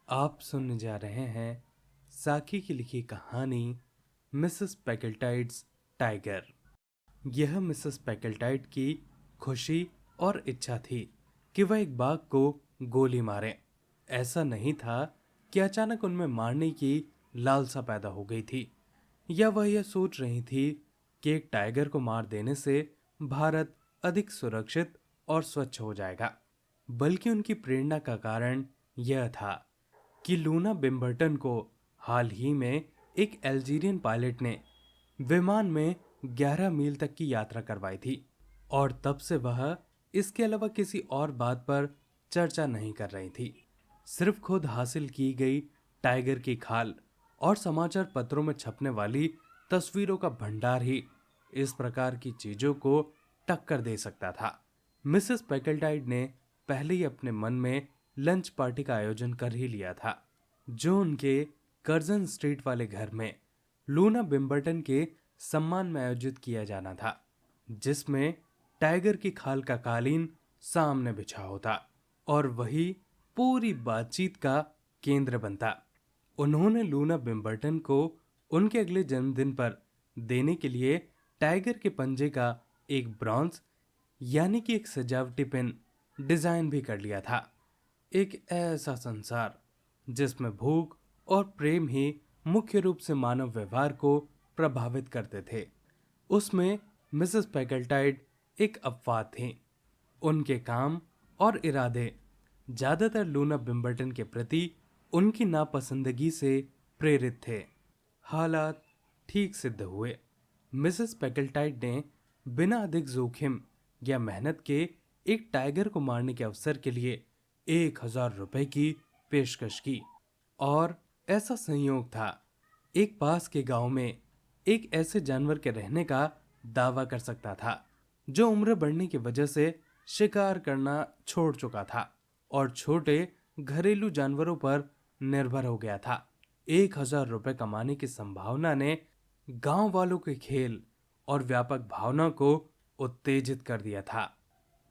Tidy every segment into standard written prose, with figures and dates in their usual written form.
आप सुनने जा रहे हैं साकी की लिखी कहानी मिसेस पैकल्टाइड्स टाइगर। यह मिसेस पैकल्टाइड की खुशी और इच्छा थी कि वह एक बाघ को गोली मारे। ऐसा नहीं था कि अचानक उनमें मारने की लालसा पैदा हो गई थी, या वह यह सोच रही थी कि एक टाइगर को मार देने से भारत अधिक सुरक्षित और स्वच्छ हो जाएगा। बल्कि उनकी प्रेरणा का कारण यह था कि लूना बिम्बर्टन को हाल ही में एक अल्जीरियन पायलट ने विमान में 11 मील तक की यात्रा करवाई थी, और तब से वह इसके अलावा किसी और बात पर चर्चा नहीं कर रही थी। सिर्फ खुद हासिल की गई टाइगर की खाल और समाचार पत्रों में छपने वाली तस्वीरों का भंडार ही इस प्रकार की चीजों को टक्कर दे सकता था। मिसेस पैकल्टाइड ने पहले ही अपने मन में लंच पार्टी का आयोजन कर ही लिया था, जो उनके कर्जन स्ट्रीट वाले घर में लूना बिम्बर्टन के सम्मान में आयोजित किया जाना था, जिसमें टाइगर की खाल का कालीन सामने बिछा होता और वही पूरी बातचीत का केंद्र बनता। उन्होंने लूना बिम्बर्टन को उनके अगले जन्मदिन पर देने के लिए टाइगर के पंजे का एक ब्रॉन्ज यानी कि एक सजावटी पेन डिजाइन भी कर लिया था। एक ऐसा संसार जिसमें भूख और प्रेम ही मुख्य रूप से मानव व्यवहार को प्रभावित करते थे, उसमें मिसेस पैकल्टाइड एक अपवाद थी। उनके काम और इरादे ज्यादातर लूना बिम्बर्टन के प्रति उनकी नापसंदगी से प्रेरित थे। हालात ठीक सिद्ध हुए। मिसेस पैकल्टाइड ने बिना अधिक जोखिम या मेहनत के एक टाइगर को मारने के अवसर के लिए 1,000 रुपए की पेशकश की। और ऐसा संयोग था, एक पास के गांव में एक ऐसे जानवर के रहने का दावा कर सकता था जो उम्र बढ़ने की वजह से शिकार करना छोड़ चुका था और छोटे घरेलू जानवरों पर निर्भर हो गया था। 1,000 रुपए कमाने की संभावना ने गांव वालों के खेल और व्यापक भावना को उत्तेजित कर दिया था।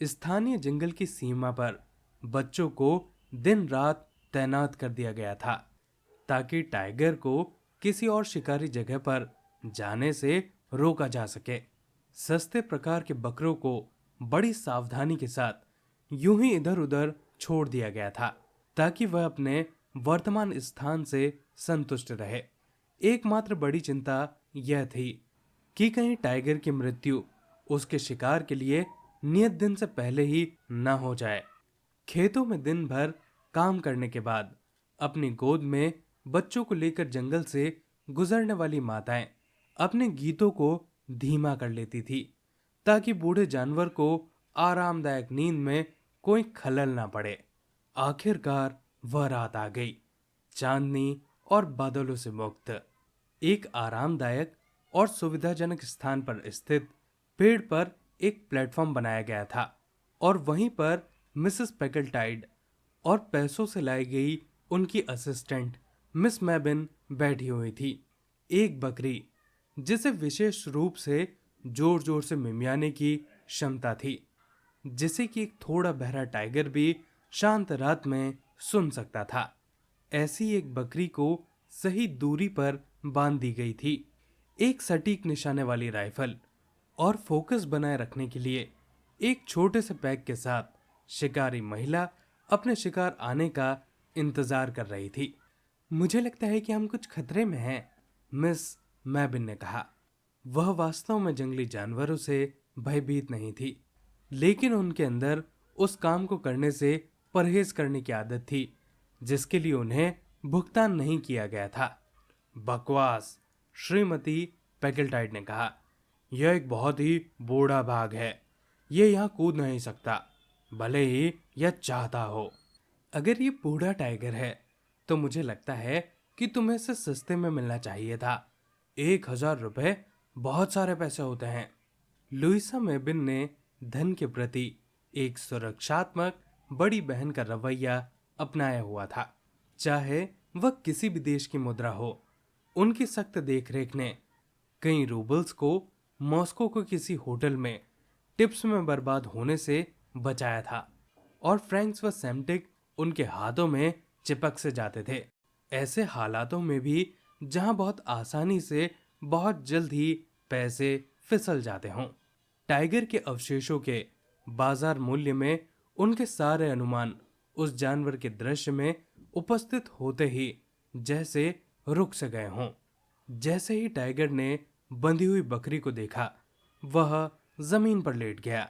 स्थानीय जंगल की सीमा पर बच्चों को दिन रात तैनात कर दिया गया था, ताकि टाइगर को किसी और शिकारी जगह पर जाने से रोका जा सके। सस्ते प्रकार के बकरों को बड़ी सावधानी के साथ यूं ही इधर उधर छोड़ दिया गया था, ताकि वह अपने वर्तमान स्थान से संतुष्ट रहे। एकमात्र बड़ी चिंता यह थी कि कहीं टाइगर की मृत्यु उसके शिकार के लिए नियत दिन से पहले ही न हो जाए। खेतों में दिन भर काम करने के बाद अपनी गोद में बच्चों को लेकर जंगल से गुजरने वाली माताएं अपने गीतों को धीमा कर लेती थी, ताकि बूढ़े जानवर को आरामदायक नींद में कोई खलल ना पड़े। आखिरकार वह रात आ गई, चांदनी और बादलों से मुक्त। एक आरामदायक और सुविधाजनक स्थान पर स्थित पेड़ पर एक प्लेटफॉर्म बनाया गया था, और वहीं पर मिसेस पैकल्टाइड और पैसों से लाई गई उनकी असिस्टेंट मिस मैबिन बैठी हुई थी। एक बकरी जिसे विशेष रूप से जोर जोर से मिमियाने की क्षमता थी, जिसे कि एक थोड़ा बहरा टाइगर भी शांत रात में सुन सकता था। ऐसी एक बकरी को सही दूरी पर बांध दी गई थी। एक सटीक निशाने वाली राइफल और फोकस बनाए रखने के लिए एक छोटे से पैक के साथ शिकारी महिला अपने शिकार आने का इंतजार कर रही थी। मुझे लगता है कि हम कुछ खतरे में हैं, मिस मैबिन ने कहा। वह वास्तव में जंगली जानवरों से भयभीत नहीं थी, लेकिन उनके अंदर उस काम को करने से परहेज करने की आदत थी जिसके लिए उन्हें भुगतान नहीं किया गया था। बकवास, श्रीमती पैकल्टाइड ने कहा। यह एक बहुत ही बूढ़ा बाघ है। यह यहाँ कूद नहीं सकता, भले ही यह चाहता हो। अगर ये बूढ़ा टाइगर है तो मुझे लगता है कि तुम्हें इसे सस्ते में मिलना चाहिए था। 1,000 रुपए बहुत सारे पैसे होते हैं। लुइसा मेबिन ने धन के प्रति एक सुरक्षात्मक बड़ी बहन का रवैया अपनाया हुआ था, चाहे वह किसी भी देश की मुद्रा हो। उनकी सख्त देखरेख ने कई रूबल्स को मॉस्को के किसी होटल में टिप्स में बर्बाद होने से बचाया था, और फ्रैंक्स व सेम्टिक उनके हाथों में चिपक से जाते थे। ऐसे हालातों में भी जहां बहुत आसानी से बहुत जल्द ही पैसे फिसल जाते हों, टाइगर के अवशेषों के बाजार मूल्य में उनके सारे अनुमान उस जानवर के दृश्य में उपस्थित होते ही जैसे रुक से गए हों। जैसे ही टाइगर ने बंधी हुई बकरी को देखा, वह जमीन पर लेट गया।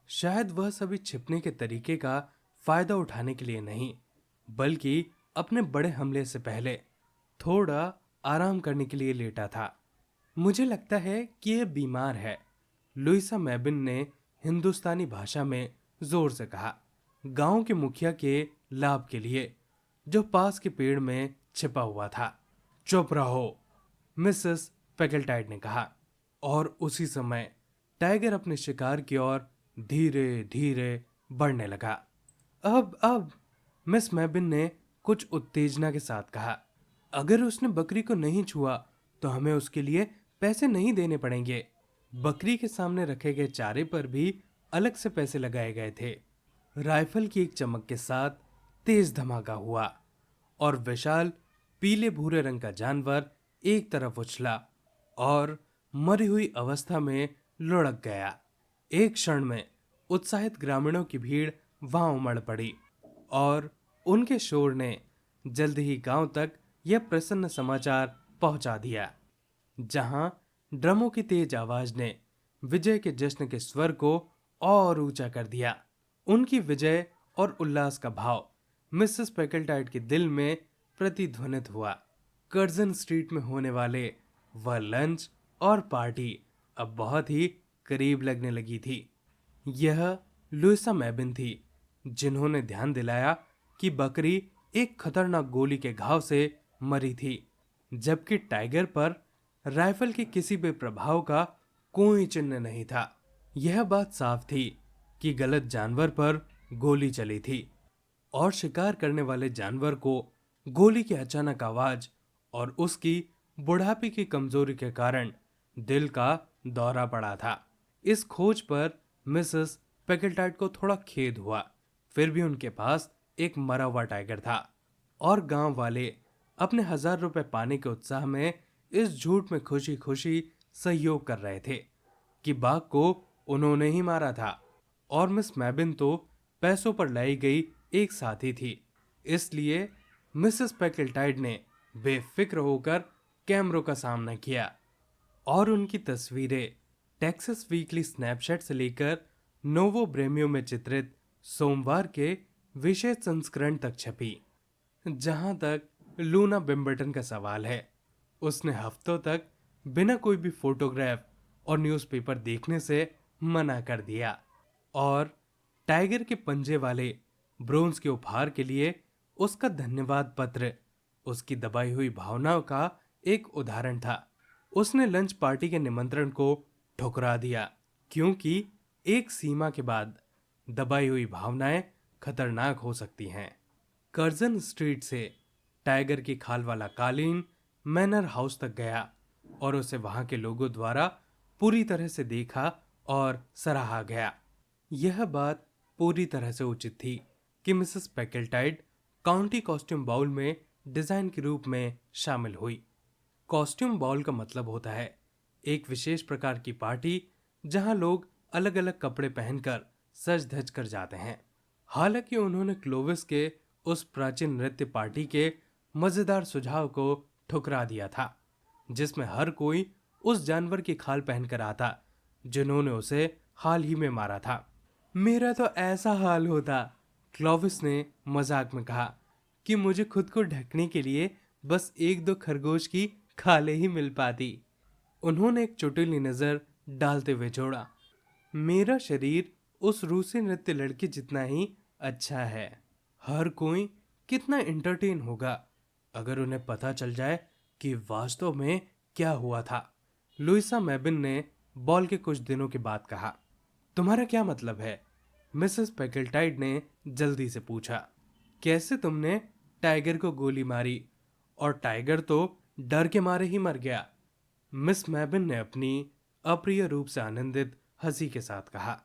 शायद वह सभी छिपने के तरीके का फायदा उठाने के लिए नहीं, बल्कि अपने बड़े हमले से पहले थोड़ा आराम करने के लिए लेटा था। मुझे लगता है कि यह बीमार है, लुइसा मैबिन ने हिंदुस्तानी भाषा में जोर से कहा, गांव के मुखिया के लाभ के लिए, जो पास के पेड़ में छिपा हुआ था। चुप रहो, मिसेस पैकेल्टाइड ने कहा। और उसी समय टाइगर अपने शिकार की ओर धीरे धीरे बढ़ने लगा। अब मिस मैबिन ने कुछ उत्तेजना के साथ कहा, अगर उसने बकरी को नहीं छुआ तो हमें उसके लिए पैसे नहीं देने पड़ेंगे। बकरी के सामने रखे गए चारे पर भी अलग से पैसे लगाए गए थे। राइफल की एक चमक के साथ तेज धमाका हुआ और विशाल पीले भूरे रंग का जानवर एक तरफ उछला और मरी हुई अवस्था में लुढ़क गया। एक क्षण में उत्साहित ग्रामीणों की भीड़ वहां उमड़ पड़ी और उनके शोर ने जल्द ही गांव तक यह प्रसन्न समाचार पहुंचा दिया, जहां ड्रमों की तेज आवाज ने विजय के जश्न के स्वर को और ऊंचा कर दिया। उनकी विजय और उल्लास का भाव मिसेस पैकेल्टाइड के दिल में प्रतिध्वनित हुआ। कर्जन स्ट्रीट में होने वाले वह लंच और पार्टी अब बहुत ही करीब लगने लगी थी। यह लुइसा मैबिन थी, जिन्होंने ध्यान दिलाया कि बकरी एक खतरनाक गोली के घाव से मरी थी, जबकि टाइगर पर राइफल के किसी भी प्रभाव का कोई चिन्ह नहीं था। यह बात साफ थी कि गलत जानवर पर गोली चली थी और शिकार करने वाले जानवर को गोली की अचानक आवाज और उसकी बुढ़ापे की कमजोरी के कारण दिल का दौरा पड़ा था। इस खोज पर मिसेस पैकेल्टाइड को थोड़ा खेद हुआ, फिर भी उनके पास एक मरा हुआ टाइगर था और गांव वाले अपने 1000 रुपए पाने के उत्साह में इस झूठ में खुशी खुशी सहयोग कर रहे थे कि बाघ को उन्होंने ही मारा था और मिस मैबिन तो पैसों पर लाई गई एक साथी थी। इसलिए मिसेस पैकेल्टाइड ने बेफिक्र होकर कैमरों का सामना किया और उनकी तस्वीरें टेक्सास वीकली स्नैपशॉट से लेकर नोवो ब्रेमियो में चित्रित सोमवार के विशेष संस्करण तक छपी। जहां तक लूना बिम्बर्टन का सवाल है, उसने हफ्तों तक बिना कोई भी फोटोग्राफ और न्यूज़पेपर देखने से मना कर दिया और टाइगर के पंजे वाले ब्रोंज के उपहार के लिए उसका धन्यवाद पत्र उसकी दबाई हुई भावनाओं का एक उदाहरण था। उसने लंच पार्टी के निमंत्रण को ठुकरा दिया, क्योंकि एक सीमा के बाद दबाई हुई भावनाएं खतरनाक हो सकती हैं। कर्जन स्ट्रीट से टाइगर की खाल वाला कालीन मैनर हाउस तक गया और उसे वहां के लोगों द्वारा पूरी तरह से देखा और सराहा गया। यह बात पूरी तरह से उचित थी कि मिसेस पैकेल्टाइड काउंटी कॉस्ट्यूम बाउल में डिजाइन के रूप में शामिल हुई। कॉस्ट्यूम बाउल का मतलब होता है एक विशेष प्रकार की पार्टी जहां लोग अलग अलग कपड़े पहनकर सज धज कर जाते हैं। हालांकि उन्होंने क्लोविस के उस प्राचीन नृत्य पार्टी के मजेदार सुझाव को ठुकरा दिया था, जिसमें हर कोई उस जानवर की खाल पहनकर आता जिन्होंने उसे हाल ही में मारा था। मेरा तो ऐसा हाल होता, क्लोविस ने मजाक में कहा, कि मुझे खुद को ढकने के लिए बस 1-2 खरगोश की खालें ही मिल पाती। उन्होंने एक चुटीली नजर डालते हुए जोड़ा, मेरा शरीर उस रूसी नृत्य लड़की जितना ही अच्छा है। हर कोई कितना एंटरटेन होगा अगर उन्हें पता चल जाए कि वास्तव में क्या हुआ था। लुइसा मैबिन ने बॉल के कुछ दिनों के बाद कहा, तुम्हारा क्या मतलब है? मिसेस पैकेल्टाइड ने जल्दी से पूछा, कैसे तुमने टाइगर को गोली मारी और टाइगर तो डर के मारे ही मर गया? मिस मैबिन ने अपनी अप्रिय रूप से आनंदित हंसी के साथ कहा,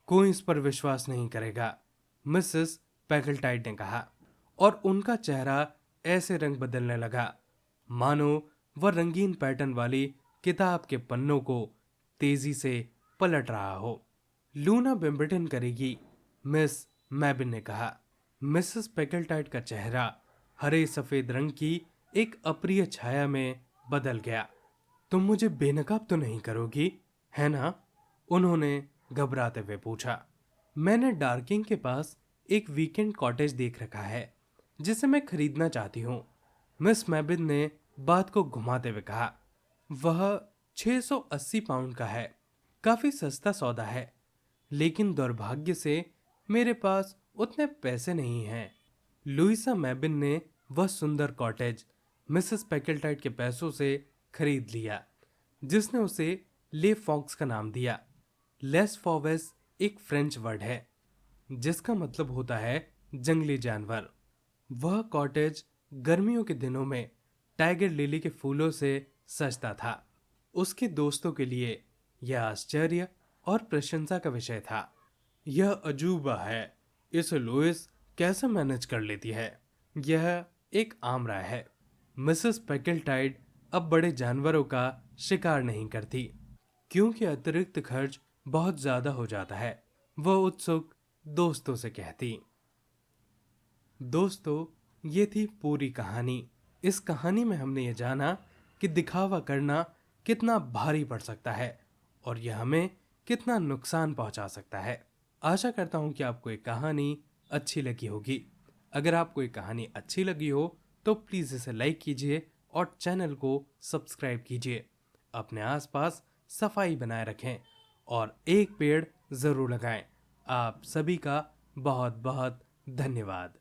कोई इस पर विश्वास नहीं करेगा, मिसेस पैकेल्टाइड ने कहा, और उनका चेहरा ऐसे रंग बदलने लगा मानो वह रंगीन पैटर्न वाली किताब के पन्नों को तेजी से पलट रहा हो। लूना विंबलडन करेगी, मिस मैबिन ने कहा। मिसेस पेकल्टाइट का चेहरा हरे सफेद रंग की एक अप्रिय छाया में बदल गया। तुम मुझे बेनकाब तो नहीं करोगी, है ना? उन्होंने घबराते हुए पूछा। मैंने डार्किंग के पास एक वीकेंड कॉटेज देख रखा है जिसे मैं खरीदना चाहती हूँ, मिस मैबिन ने बात को घुमाते हुए कहा। वह 680 पाउंड का है, काफी सस्ता सौदा है, लेकिन दुर्भाग्य से मेरे पास उतने पैसे नहीं हैं। लुइसा मैबिन ने वह सुंदर कॉटेज मिसेस पेकल्टाइट के पैसों से खरीद लिया, जिसने उसे ले फॉक्स का नाम दिया। लेस फॉवेस एक फ्रेंच वर्ड है जिसका मतलब होता है जंगली जानवर। वह कॉटेज गर्मियों के दिनों में टाइगर लिली के फूलों से सजता था। उसके दोस्तों के लिए यह आश्चर्य और प्रशंसा का विषय था। यह अजूबा है, इसे लुइस कैसे मैनेज कर लेती है। यह एक आम राय है। मिसेस पेकल्टाइट अब बड़े जानवरों का शिकार नहीं करती क्योंकि अतिरिक्त खर्च बहुत ज्यादा हो जाता है, वह उत्सुक दोस्तों से कहती। दोस्तों, ये थी पूरी कहानी। इस कहानी में हमने ये जाना कि दिखावा करना कितना भारी पड़ सकता है और यह हमें कितना नुकसान पहुंचा सकता है। आशा करता हूं कि आपको ये कहानी अच्छी लगी होगी। अगर आपको ये कहानी अच्छी लगी हो तो प्लीज़ इसे लाइक कीजिए और चैनल को सब्सक्राइब कीजिए। अपने आसपास सफाई बनाए रखें और एक पेड़ ज़रूर लगाएं। आप सभी का बहुत बहुत धन्यवाद।